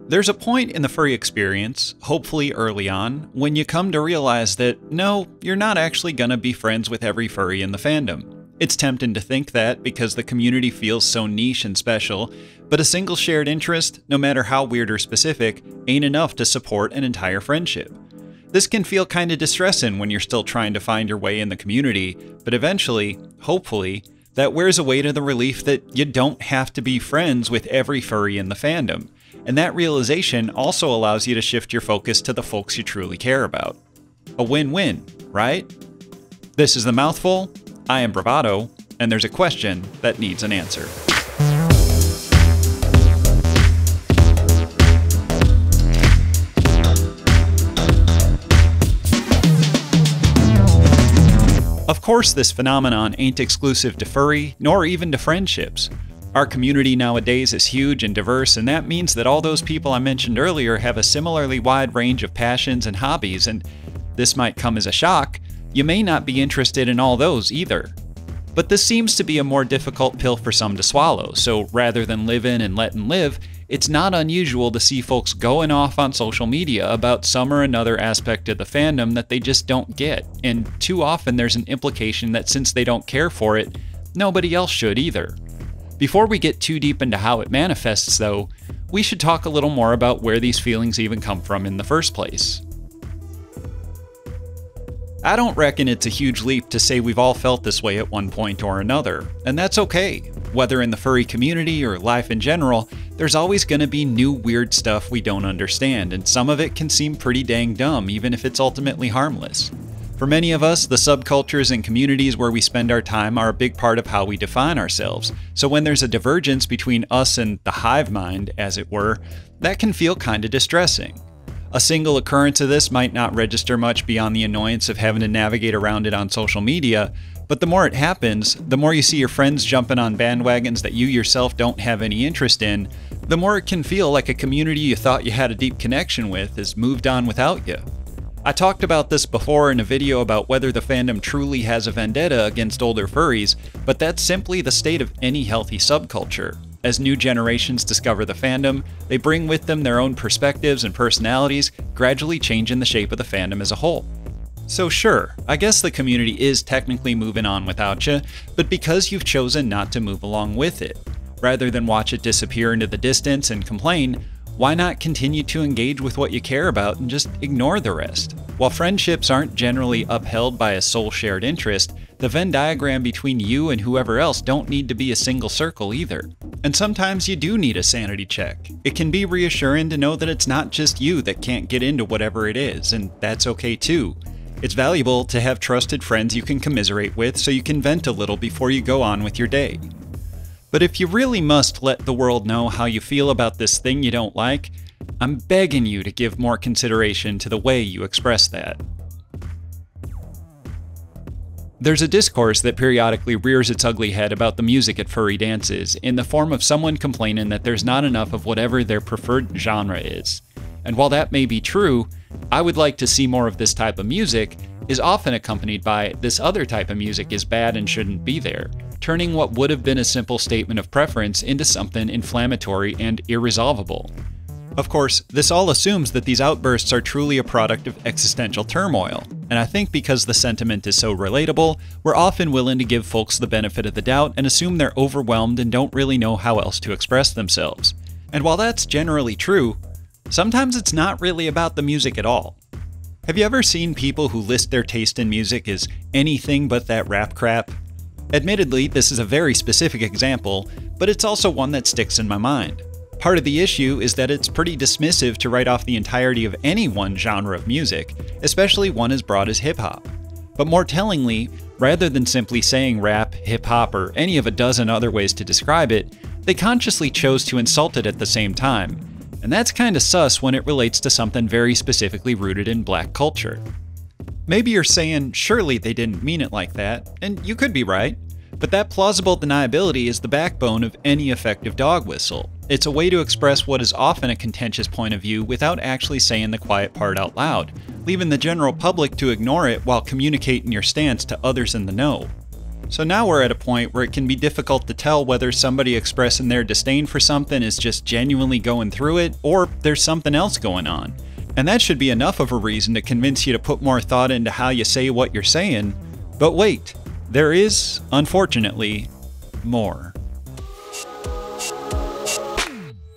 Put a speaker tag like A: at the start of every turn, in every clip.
A: There's a point in the furry experience, hopefully early on, when you come to realize that no, you're not actually gonna be friends with every furry in the fandom. It's tempting to think that because the community feels so niche and special, but a single shared interest, no matter how weird or specific, ain't enough to support an entire friendship. This can feel kinda distressing when you're still trying to find your way in the community, but eventually, hopefully, that wears away to the relief that you don't have to be friends with every furry in the fandom. And that realization also allows you to shift your focus to the folks you truly care about. A win-win, right? This is The Mouthful. I am Bravado, and there's a question that needs an answer. Of course, this phenomenon ain't exclusive to furry, nor even to friendships. Our community nowadays is huge and diverse, and that means that all those people I mentioned earlier have a similarly wide range of passions and hobbies, and this might come as a shock, you may not be interested in all those either. But this seems to be a more difficult pill for some to swallow, so rather than live in and letting live, it's not unusual to see folks going off on social media about some or another aspect of the fandom that they just don't get, and too often there's an implication that since they don't care for it, nobody else should either. Before we get too deep into how it manifests, though, we should talk a little more about where these feelings even come from in the first place. I don't reckon it's a huge leap to say we've all felt this way at one point or another, and that's okay. Whether in the furry community or life in general, there's always going to be new weird stuff we don't understand, and some of it can seem pretty dang dumb, even if it's ultimately harmless. For many of us, the subcultures and communities where we spend our time are a big part of how we define ourselves, so when there's a divergence between us and the hive mind, as it were, that can feel kinda distressing. A single occurrence of this might not register much beyond the annoyance of having to navigate around it on social media, but the more it happens, the more you see your friends jumping on bandwagons that you yourself don't have any interest in, the more it can feel like a community you thought you had a deep connection with has moved on without you. I talked about this before in a video about whether the fandom truly has a vendetta against older furries, but that's simply the state of any healthy subculture. As new generations discover the fandom, they bring with them their own perspectives and personalities, gradually changing the shape of the fandom as a whole. So sure, I guess the community is technically moving on without you, but because you've chosen not to move along with it. Rather than watch it disappear into the distance and complain, why not continue to engage with what you care about and just ignore the rest? While friendships aren't generally upheld by a sole shared interest, the Venn diagram between you and whoever else don't need to be a single circle either. And sometimes you do need a sanity check. It can be reassuring to know that it's not just you that can't get into whatever it is, and that's okay too. It's valuable to have trusted friends you can commiserate with so you can vent a little before you go on with your day. But if you really must let the world know how you feel about this thing you don't like, I'm begging you to give more consideration to the way you express that. There's a discourse that periodically rears its ugly head about the music at furry dances, in the form of someone complaining that there's not enough of whatever their preferred genre is. And while that may be true, I would like to see more of this type of music is often accompanied by this other type of music is bad and shouldn't be there, turning what would have been a simple statement of preference into something inflammatory and irresolvable. Of course, this all assumes that these outbursts are truly a product of existential turmoil, and I think because the sentiment is so relatable, we're often willing to give folks the benefit of the doubt and assume they're overwhelmed and don't really know how else to express themselves. And while that's generally true, sometimes it's not really about the music at all. Have you ever seen people who list their taste in music as anything but that rap crap? Admittedly, this is a very specific example, but it's also one that sticks in my mind. Part of the issue is that it's pretty dismissive to write off the entirety of any one genre of music, especially one as broad as hip-hop. But more tellingly, rather than simply saying rap, hip-hop, or any of a dozen other ways to describe it, they consciously chose to insult it at the same time. And that's kinda sus when it relates to something very specifically rooted in black culture. Maybe you're saying, surely they didn't mean it like that, and you could be right. But that plausible deniability is the backbone of any effective dog whistle. It's a way to express what is often a contentious point of view without actually saying the quiet part out loud, leaving the general public to ignore it while communicating your stance to others in the know. So now we're at a point where it can be difficult to tell whether somebody expressing their disdain for something is just genuinely going through it, or there's something else going on. And that should be enough of a reason to convince you to put more thought into how you say what you're saying. But wait, there is, unfortunately, more.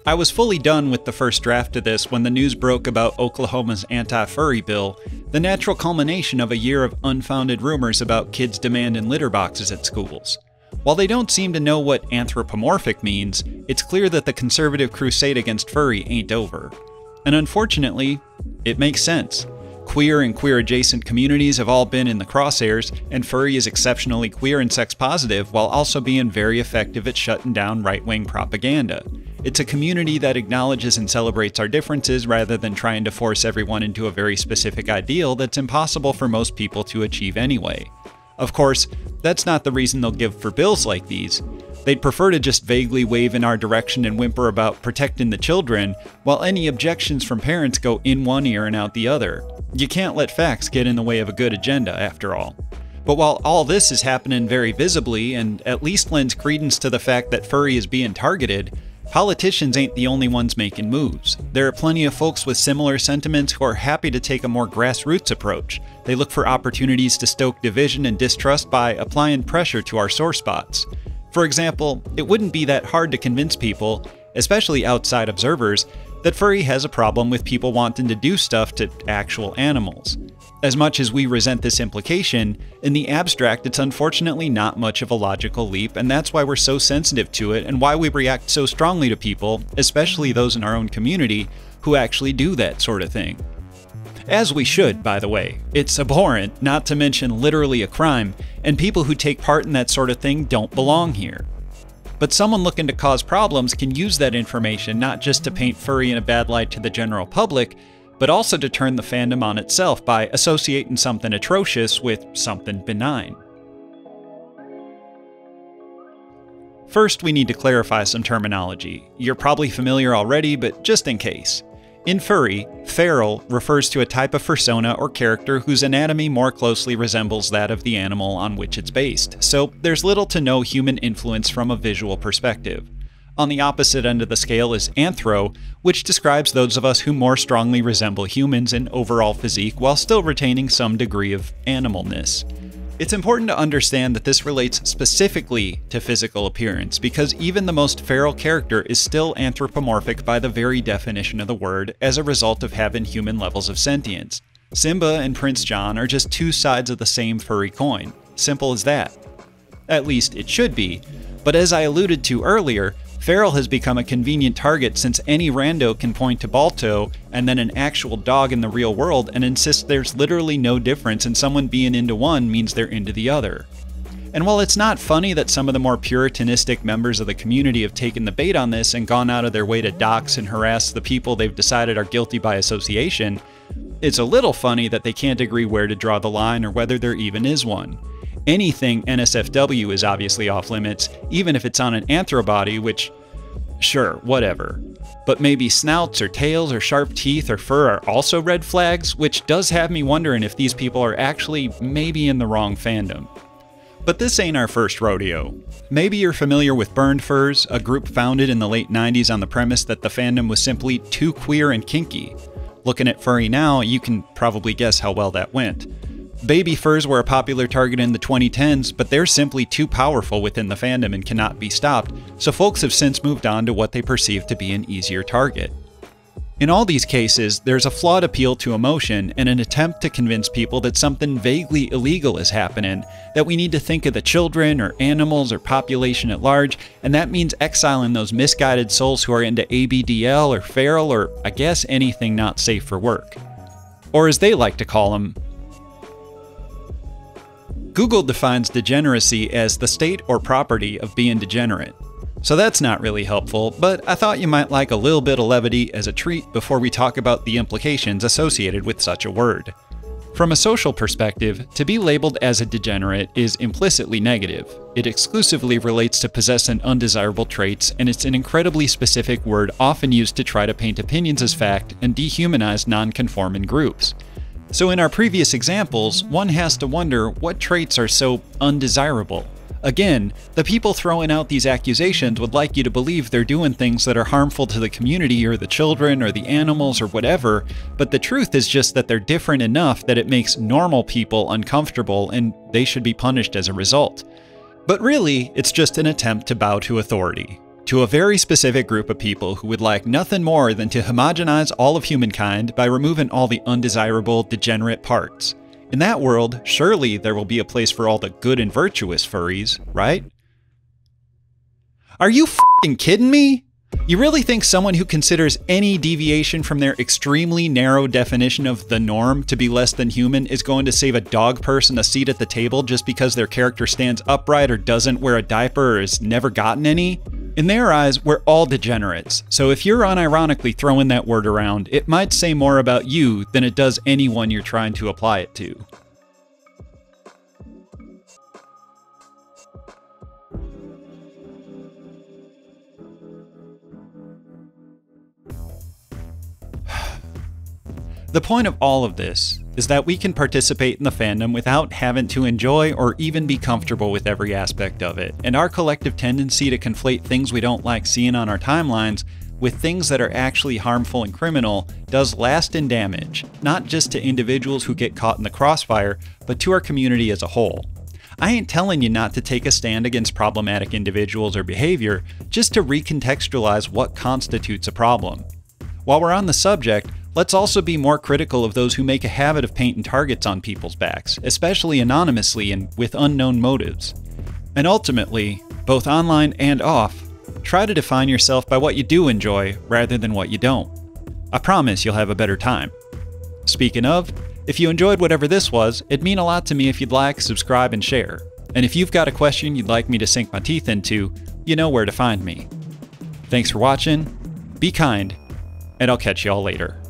A: I was fully done with the first draft of this when the news broke about Oklahoma's anti-furry bill, the natural culmination of a year of unfounded rumors about kids demanding litter boxes at schools. While they don't seem to know what anthropomorphic means, it's clear that the conservative crusade against furry ain't over. And unfortunately, it makes sense. Queer and queer-adjacent communities have all been in the crosshairs, and furry is exceptionally queer and sex-positive while also being very effective at shutting down right-wing propaganda. It's a community that acknowledges and celebrates our differences rather than trying to force everyone into a very specific ideal that's impossible for most people to achieve anyway. Of course, that's not the reason they'll give for bills like these. They'd prefer to just vaguely wave in our direction and whimper about protecting the children, while any objections from parents go in one ear and out the other. You can't let facts get in the way of a good agenda, after all. But while all this is happening very visibly, and at least lends credence to the fact that furry is being targeted, politicians ain't the only ones making moves. There are plenty of folks with similar sentiments who are happy to take a more grassroots approach. They look for opportunities to stoke division and distrust by applying pressure to our sore spots. For example, it wouldn't be that hard to convince people, especially outside observers, that furry has a problem with people wanting to do stuff to actual animals. As much as we resent this implication, in the abstract it's unfortunately not much of a logical leap, and that's why we're so sensitive to it and why we react so strongly to people, especially those in our own community, who actually do that sort of thing. As we should, by the way. It's abhorrent, not to mention literally a crime, and people who take part in that sort of thing don't belong here. But someone looking to cause problems can use that information not just to paint furry in a bad light to the general public, but also to turn the fandom on itself by associating something atrocious with something benign. First, we need to clarify some terminology. You're probably familiar already, but just in case. In furry, feral refers to a type of persona or character whose anatomy more closely resembles that of the animal on which it's based, so there's little to no human influence from a visual perspective. On the opposite end of the scale is anthro, which describes those of us who more strongly resemble humans in overall physique while still retaining some degree of animalness. It's important to understand that this relates specifically to physical appearance, because even the most feral character is still anthropomorphic by the very definition of the word as a result of having human levels of sentience. Simba and Prince John are just two sides of the same furry coin. Simple as that. At least it should be, but as I alluded to earlier, feral has become a convenient target since any rando can point to Balto and then an actual dog in the real world and insist there's literally no difference and someone being into one means they're into the other. And while it's not funny that some of the more puritanistic members of the community have taken the bait on this and gone out of their way to dox and harass the people they've decided are guilty by association, it's a little funny that they can't agree where to draw the line or whether there even is one. Anything NSFW is obviously off limits, even if it's on an anthro body, which, sure, whatever. But maybe snouts or tails or sharp teeth or fur are also red flags, which does have me wondering if these people are actually maybe in the wrong fandom. But this ain't our first rodeo. Maybe you're familiar with Burned Furs, a group founded in the late 90s on the premise that the fandom was simply too queer and kinky. Looking at furry now, you can probably guess how well that went. Baby furs were a popular target in the 2010s, but they're simply too powerful within the fandom and cannot be stopped, so folks have since moved on to what they perceive to be an easier target. In all these cases, there's a flawed appeal to emotion and an attempt to convince people that something vaguely illegal is happening, that we need to think of the children or animals or population at large, and that means exiling those misguided souls who are into ABDL or feral or, I guess, anything not safe for work. Or as they like to call them, Google defines degeneracy as the state or property of being degenerate. So that's not really helpful, but I thought you might like a little bit of levity as a treat before we talk about the implications associated with such a word. From a social perspective, to be labeled as a degenerate is implicitly negative. It exclusively relates to possessing undesirable traits, and it's an incredibly specific word often used to try to paint opinions as fact and dehumanize non-conforming groups. So in our previous examples, one has to wonder what traits are so undesirable. Again, the people throwing out these accusations would like you to believe they're doing things that are harmful to the community or the children or the animals or whatever, but the truth is just that they're different enough that it makes normal people uncomfortable and they should be punished as a result. But really, it's just an attempt to bow to authority, to a very specific group of people who would like nothing more than to homogenize all of humankind by removing all the undesirable, degenerate parts. In that world, surely there will be a place for all the good and virtuous furries, right? Are you f***ing kidding me? You really think someone who considers any deviation from their extremely narrow definition of the norm to be less than human is going to save a dog person a seat at the table just because their character stands upright or doesn't wear a diaper or has never gotten any? In their eyes, we're all degenerates, so if you're unironically throwing that word around, it might say more about you than it does anyone you're trying to apply it to. The point of all of this is that we can participate in the fandom without having to enjoy or even be comfortable with every aspect of it, and our collective tendency to conflate things we don't like seeing on our timelines with things that are actually harmful and criminal does lasting damage, not just to individuals who get caught in the crossfire, but to our community as a whole. I ain't telling you not to take a stand against problematic individuals or behavior, just to recontextualize what constitutes a problem. While we're on the subject, let's also be more critical of those who make a habit of painting targets on people's backs, especially anonymously and with unknown motives. And ultimately, both online and off, try to define yourself by what you do enjoy rather than what you don't. I promise you'll have a better time. Speaking of, if you enjoyed whatever this was, it'd mean a lot to me if you'd like, subscribe, and share. And if you've got a question you'd like me to sink my teeth into, you know where to find me. Thanks for watching, be kind, and I'll catch y'all later.